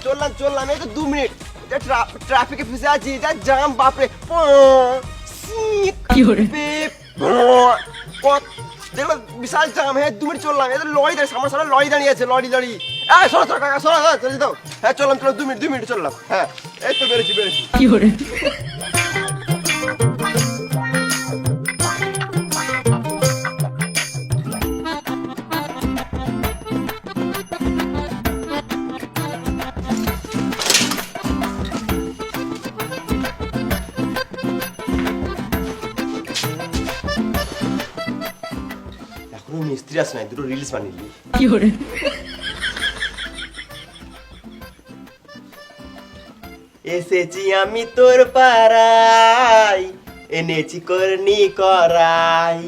চললাম চললাম, এই তো 2 মিনিট। ট্রাফিকে ফেসে আছি, যা জাম বাপরে। দেখলো বিশাল জাম। হ্যাঁ 2 মিনিট চললাম, এদের লরি দাঁড়িয়ে, সামনে সামনে লরি দাঁড়িয়ে আছে, লরি দাঁড়িয়ে। সরো সরো কাকা, সরো চলে দাও। হ্যাঁ চললাম চললাম, 2 মিনিট চললাম। হ্যাঁ এই তো বেড়েছি। এখনো মিস্ত্রি আসে নাই, দুটো রিলস বানিয়ে দিই। এসেছি আমি তোর পাড়ায়, এনেছি করনি করাই।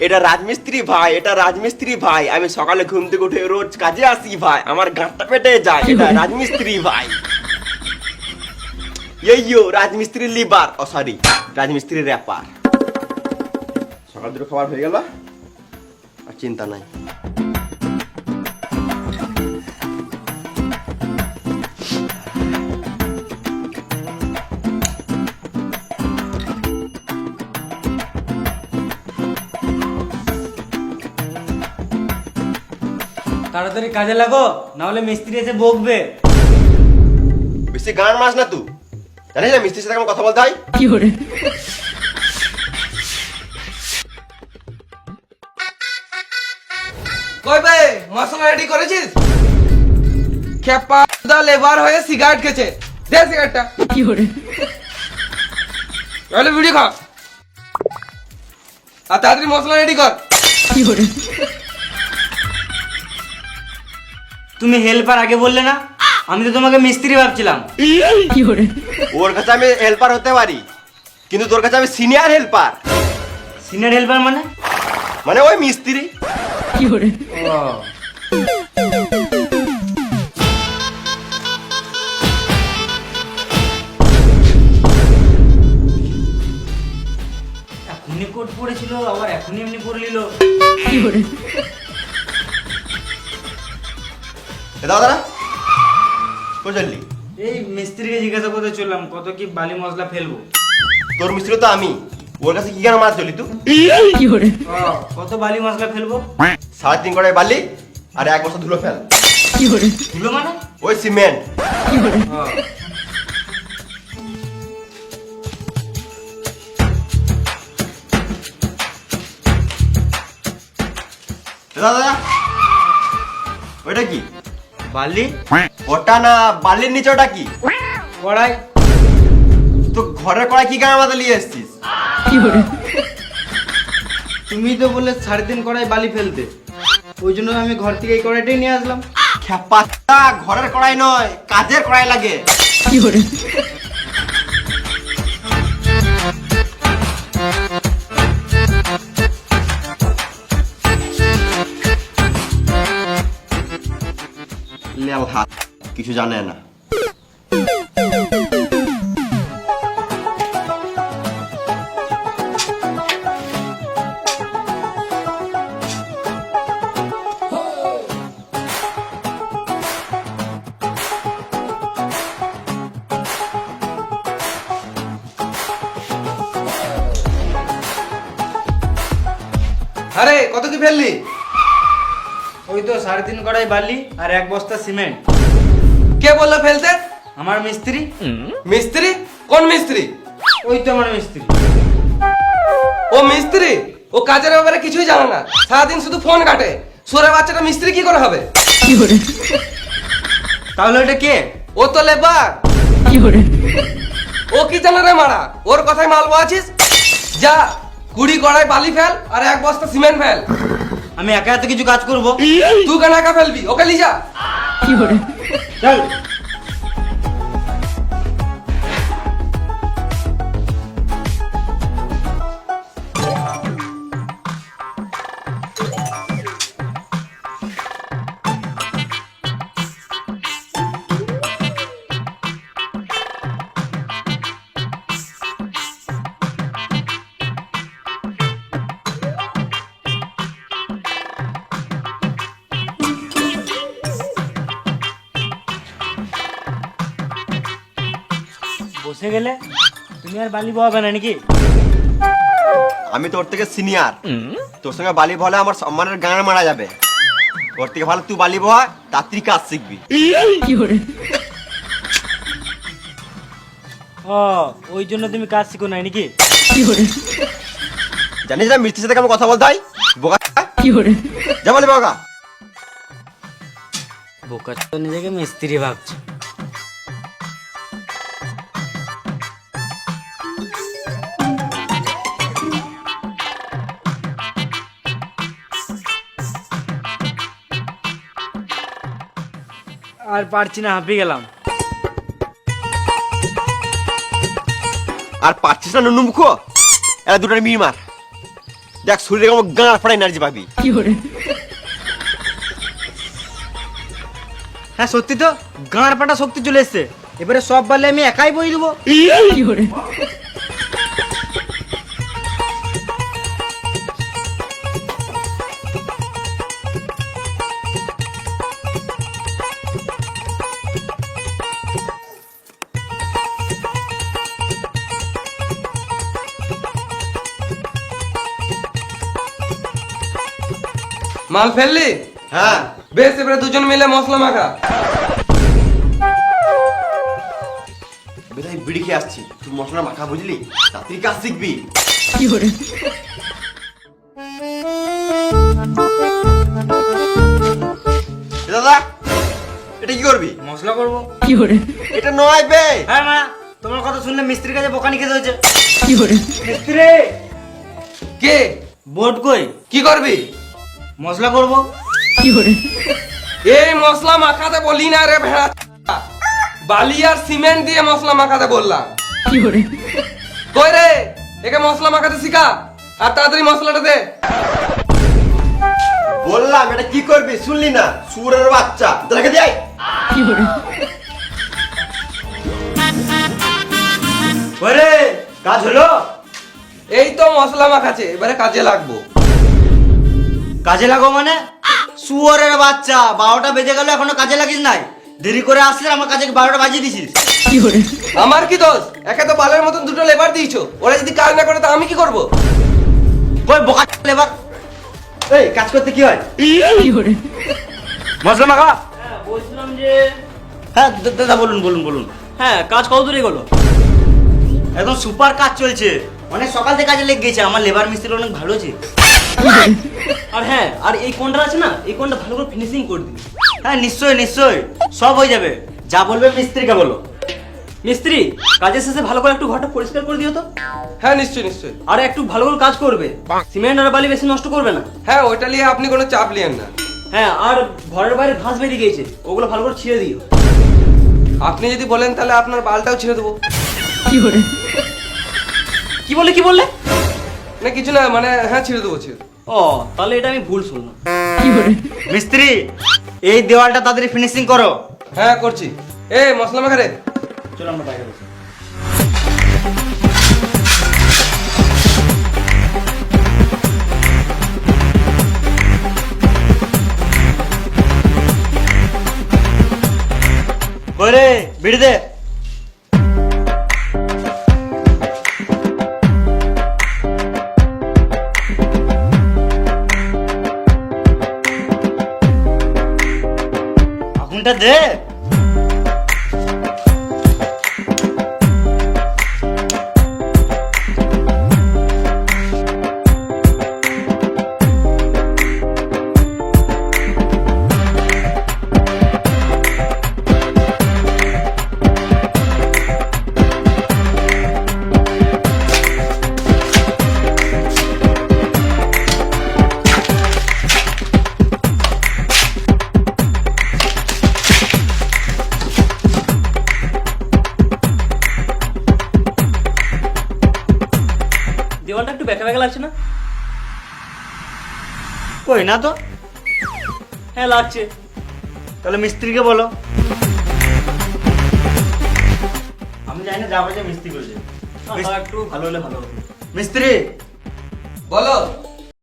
এটা রাজমিস্ত্রি ভাই, এটা রাজমিস্ত্রি ভাই। আমি সকালে ঘুম থেকে উঠে রোজ কাজে আসি ভাই, আমার গাঁটটা পেটে যায়। এটা রাজমিস্ত্রি ভাই। ইয়ো রাজমিস্ত্রি লিবার, ও সরি রাজমিস্ত্রি র্যাপার। সকাল দুটো খাবার হয়ে গেল, আর চিন্তা নাই। তাড়াতাড়ি কাজে লাগো, না হলে মিস্ত্রি এসে বকবে। বেশি গান মাস না তুই, জানিস না মিস্ত্রির সাথে কেমন কথা বলতে হয়। কই ভাই, মশলা রেডি করেছিস? খেপা দা লেবার হয়ে সিগারেট খেছে, দে সিগারেটটা। তাহলে ভিডিও খা, আর তাড়াতাড়ি মশলা রেডি কর। তুমি হেল্পার আগে বললে না? আমি তো তোমাকে মিস্ত্রি ভাবছিলাম। ওর কাছে আমি হেল্পার হতে পারি, কিন্তু তোর কাছে আমি সিনিয়র হেল্পার। সিনিয়র হেল্পার মানে? মানে ওই মিস্ত্রি। ও, এখনই কোট পড়েছিল, আবার এখনই এমনি পরে নিল। দাদা কই চললি? এই মিস্ত্রিকে জিজ্ঞাসা করতে চললাম কত কি বালি মশলা ফেলবো। তোর মিস্ত্রি তো আমি, ওর কাছে কি কেন মাছ চলি তুই? ও, কত বালি মশলা ফেলবো? 3.5 কড়াই বালি আর 1 বস্তা ধুলো ফেল। ধুলো মানে? ওই সিমেন্ট। ও, দাদা ওইটা কি? বালি? ওটা না, বালির নিচে ওটা কি? কড়াই। তো ঘরের কড়াই কি কেন আমাদের নিয়ে এসেছিস? তুমি তো বললে 3.5 কড়াই বালি ফেলতে, ওই জন্য আমি ঘর থেকে এই কড়াইটাই নিয়ে আসলাম। খেপাটা, ঘরের কড়াই নয়, কাজের কড়াই লাগে। লেল হাত, কিছু জানে না। আরে কত কি ফেললি? ওই তো 3.5 কড়াই বালি আর 1 বস্তা সিমেন্ট। কে বললো ফেলতে? আমার মিস্ত্রি। মিস্ত্রি? কোন মিস্ত্রি? ওই তো আমার মিস্ত্রি। ও মিস্ত্রি? ও কাজের ব্যাপারে কিছুই জানে না, সারাদিন শুধু ফোন কাটে। সোরে বাচ্চাটা মিস্ত্রি কি করে হবে? তাহলে ওটা কে? ও তো লেবার। ও কি জানে রে মারা, ওর কথাই মালবো আছিস? যা 20 কড়াই বালি ফেল আর 1 বস্তা সিমেন্ট ফেল। আমি একা এত কিছু কাজ করবো? তুই কেন একা ফেলবি? ওকে লি যা। চল। বসে গেলে তুমি আর বালি বহাবে না নাকি? আমি তোর থেকে সিনিয়র, তোর সঙ্গে বালি বলে আমার সম্মানের গান মারা যাবে। ওর থেকে ভালো তুই বালি বহা, তাড়াতাড়ি কাজ শিখবি। ও ওই জন্য তুমি কাজ শিখো নাই নাকি? জানিস না মিস্ত্রির সাথে কেমন কথা বলতে হয়? বোকা যা বলি বোকা। বোকা তো নিজেকে মিস্ত্রি ভাবছে। আর পারছি না, হাঁপিয়ে গেলাম। আর পারছিস না নুনু মুখো, এরা দুটার মির মার। দেখ শরীরে কেমন গাঁ ফাড়া এনার্জি পাবি। হ্যাঁ সত্যি তো, গাঁড় পাটা শক্তি চলে এসছে। এবারে সব বালি আমি একাই বই দেবো। মাল ফেললি? হ্যাঁ বেশ, এবারে দুজন মিলে মশলা মাখা। বেটাই বিড়ি খেয়ে আসছি, তুই মশলা মাখা বুঝলি, তাড়াতাড়ি কাজ শিখবি। এ দাদা এটা কি করবি? মশলা করবো। এটা নয় বে। হ্যাঁ মা, তোমার কথা শুনলে মিস্ত্রির কাছে বোকানি খেতে হয়েছে। মিস্ত্রি কে? বোর্ড কই? কি করবি? মশলা করবো। এই মশলা মাখাতে বলি না রে ভেড়া, বালি আর সিমেন্ট দিয়ে মশলা মাখাতে বললাম। কই রে, একে মশলা মাখাতে শিখা, আর তাড়াতাড়ি মশলাটা দে। বললাম এটা কি করবি, শুনলি না? সুরের বাচ্চা, দেখে যাই। ওরে কাজ হলো? এই তো মশলা মাখাছে, এবারে কাজে লাগবো। কাজে লাগো মানে? শুয়োরের বাচ্চা, 12টা বেজে গেল এখনো কাজে লাগিস নাই। দেরি করে আসলে আমার কাজে 12টা বাজিয়ে দিছিস। আমার কি দোষ? একে তো বালের মতন দুটো লেবার দিয়েছো, ওরা যদি কাজ না করে তা আমি কি করবো? কই বোকা লেবার? এই কাজ করতে কি হয়? মশলা মাখা। হ্যাঁ বলছিলাম যে, হ্যাঁ দাদা বলুন বলুন বলুন। হ্যাঁ কাজ কত দূরে গেলো? একদম সুপার কাজ চলছে, অনেক সকাল থেকে কাজে লেগে গেছে। আমার লেবার মিস্ত্রি অনেক ভালো আছে। আর হ্যাঁ, আর এই কোনটা আছে না, এই কোনটা ভালো করে ফিনিশিং করে দিবি। হ্যাঁ নিশ্চয়ই নিশ্চয়ই, সব হয়ে যাবে। যা বলবে মিস্ত্রিকে বলো। মিস্ত্রি কাজের শেষে ভালো করে একটু ঘরটা পরিষ্কার করে দিও তো। হ্যাঁ নিশ্চয়ই নিশ্চয়ই। আর একটু ভালো করে কাজ করবে, সিমেন্ট আর বালি বেশি নষ্ট করবে না। হ্যাঁ ওইটা নিয়ে আপনি কোনো চাপ নিয়েন না। হ্যাঁ আর ঘরের বাইরে ঘাস বেরিয়ে গিয়েছে, ওগুলো ভালো করে ছিঁড়ে দিও। আপনি যদি বলেন তাহলে আপনার বালটাও ছেড়ে দেবো। কি বললে? না কিছু না, মানে হ্যাঁ ছেড়ে দেবো ছেড়ে দেবো। ও তাহলে এটা আমি ভুল শুনলাম। মিস্ত্রি এই দেওয়ালটা তাড়াতাড়ি ফিনিশিং করো। হ্যাঁ করছি। এ মশলা মাখা রে। চলো আমরা বাইরে বসি। ওরে বিড়ি দে। আগুনটা দে। দেওয়ালটা একটু বেঁকা বেঁকা লাগছে না? কই না তো। হ্যাঁ লাগছে। তাহলে মিস্ত্রিকে বলো। আমি জানি না, যা বলছে মিস্ত্রি করেছে। আর একটু ভালো হলে ভালো হতো। মিস্ত্রি বলো।